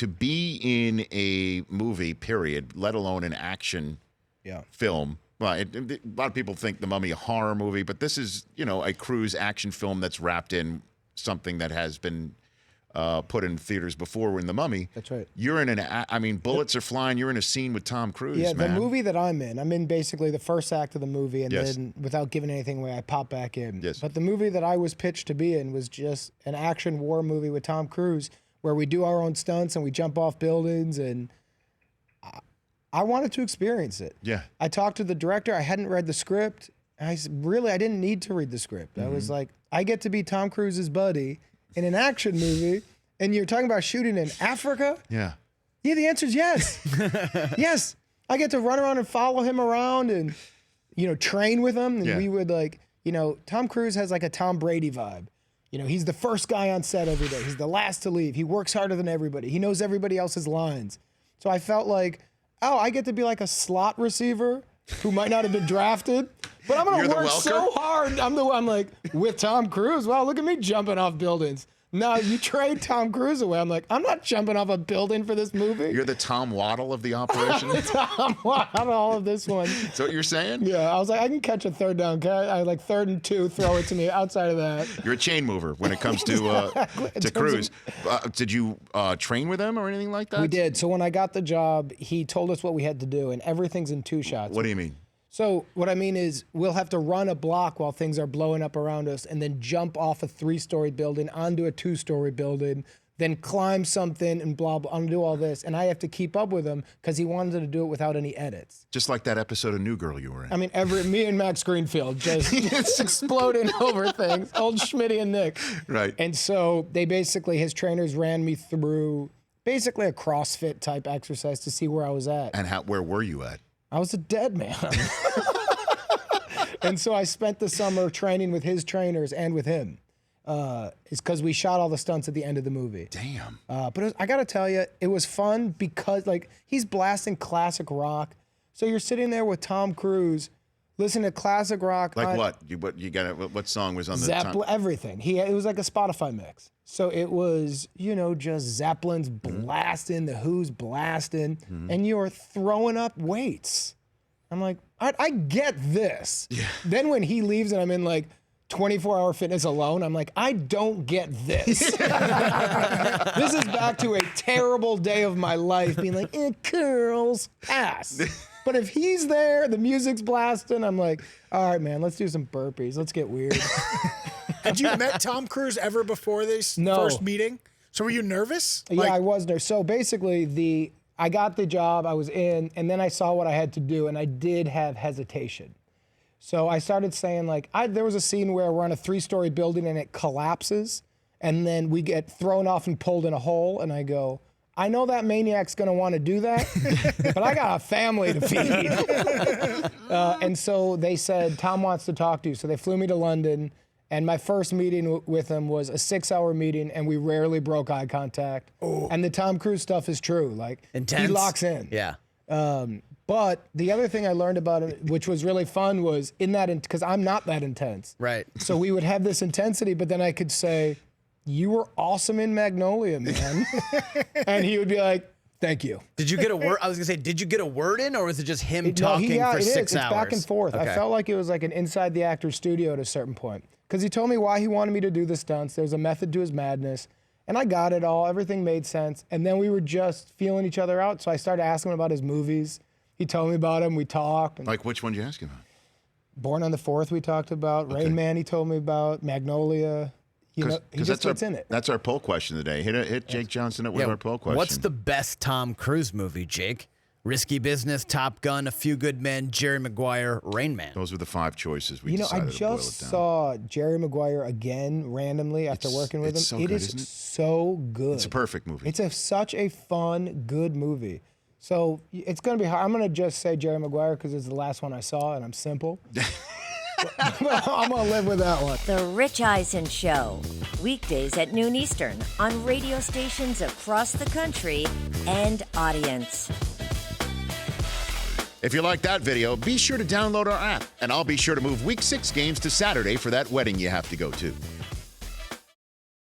to be in a movie, period, let alone an action film. Well, a lot of people think The Mummy a horror movie, but this is, a Cruise action film that's wrapped in something that has been put in theaters before in The Mummy. That's right. You're in bullets are flying. You're in a scene with Tom Cruise, Yeah, man. the movie that I'm in basically the first act of the movie, and then without giving anything away, I pop back in. Yes. But the movie that I was pitched to be in was just an action war movie with Tom Cruise, where we do our own stunts and we jump off buildings, and I wanted to experience it. Yeah. I talked to the director. I hadn't read the script. I didn't need to read the script. I was like, I get to be Tom Cruise's buddy in an action movie, and you're talking about shooting in Africa? Yeah. Yeah, the answer is yes. Yes. I get to run around and follow him around and, train with him. And we would Tom Cruise has like a Tom Brady vibe. He's the first guy on set every day. He's the last to leave. He works harder than everybody. He knows everybody else's lines. So I felt like, I get to be like a slot receiver who might not have been drafted, but I'm going to work so hard. I'm like, with Tom Cruise, wow, look at me jumping off buildings. No, you trade Tom Cruise away. I'm like, I'm not jumping off a building for this movie. You're the Tom Waddle of the operation? I'm the Tom Waddle of this one. Is that what you're saying? Yeah, I was like, I can catch a third down. I like 3rd and 2, throw it to me. Outside of that, you're a chain mover when it comes to Cruise. Did you train with him or anything like that? We did. So when I got the job, he told us what we had to do, and everything's in 2 shots. What do you mean? So what I mean is we'll have to run a block while things are blowing up around us and then jump off a 3-story building onto a 2-story building, then climb something and blah, blah, do all this. And I have to keep up with him because he wanted to do it without any edits. Just like that episode of New Girl you were in. I mean, me and Max Greenfield just exploding over things. Old Schmitty and Nick. Right. And so his trainers ran me through basically a CrossFit type exercise to see where I was at. And where were you at? I was a dead man. And so I spent the summer training with his trainers and with him. It's because we shot all the stunts at the end of the movie. Damn. But I got to tell you, it was fun because he's blasting classic rock. So you're sitting there with Tom Cruise, listening to classic rock. Like what? What song was on the Zeppelin? Everything. It was like a Spotify mix. So it was, just Zeppelin's blasting, the Who's blasting, and you're throwing up weights. I'm like, I get this. Yeah. Then when he leaves and I'm in 24-hour fitness alone, I'm like, I don't get this. This is back to a terrible day of my life, being like, curls, pass. But if he's there, the music's blasting, I'm like, all right, man, let's do some burpees. Let's get weird. Had you met Tom Cruise ever before this first meeting? So were you nervous? Yeah, I was nervous. So basically, I got the job, I was in, and then I saw what I had to do, and I did have hesitation. So I started saying, there was a scene where we're on a 3-story building and it collapses, and then we get thrown off and pulled in a hole, and I go, I know that maniac's gonna wanna do that, but I got a family to feed. And so they said, Tom wants to talk to you. So they flew me to London, and my first meeting with him was a 6-hour meeting, and we rarely broke eye contact. Oh. And the Tom Cruise stuff is true. Intense. He locks in. Yeah. But the other thing I learned about him, which was really fun, was because I'm not that intense. Right. So we would have this intensity, but then I could say, you were awesome in Magnolia, man. And he would be like, thank you. Did you get a word? I was going to say, did you get a word in, or was it just him talking for 6 hours? It's back and forth. Okay. I felt like it was like an inside the actor's studio at a certain point. Because he told me why he wanted me to do the stunts. There's a method to his madness. And I got it all. Everything made sense. And then we were just feeling each other out. So I started asking him about his movies. He told me about them. We talked. Like which one did you ask him about? Born on the 4th we talked about. Okay. Rain Man he told me about. Magnolia. He just gets in it. That's our poll question today. Hit Jake Johnson up with our poll question. What's the best Tom Cruise movie, Jake? Risky Business, Top Gun, A Few Good Men, Jerry Maguire, Rain Man. Those were the 5 choices we decided I just saw Jerry Maguire again randomly after working with him. It is so good. It's a perfect movie. It's such a fun, good movie. So it's going to be hard. I'm going to just say Jerry Maguire because it's the last one I saw, and I'm simple. I'm going to live with that one. The Rich Eisen Show. Weekdays at noon Eastern on radio stations across the country and audience. If you like that video, be sure to download our app, and I'll be sure to move Week 6 games to Saturday for that wedding you have to go to.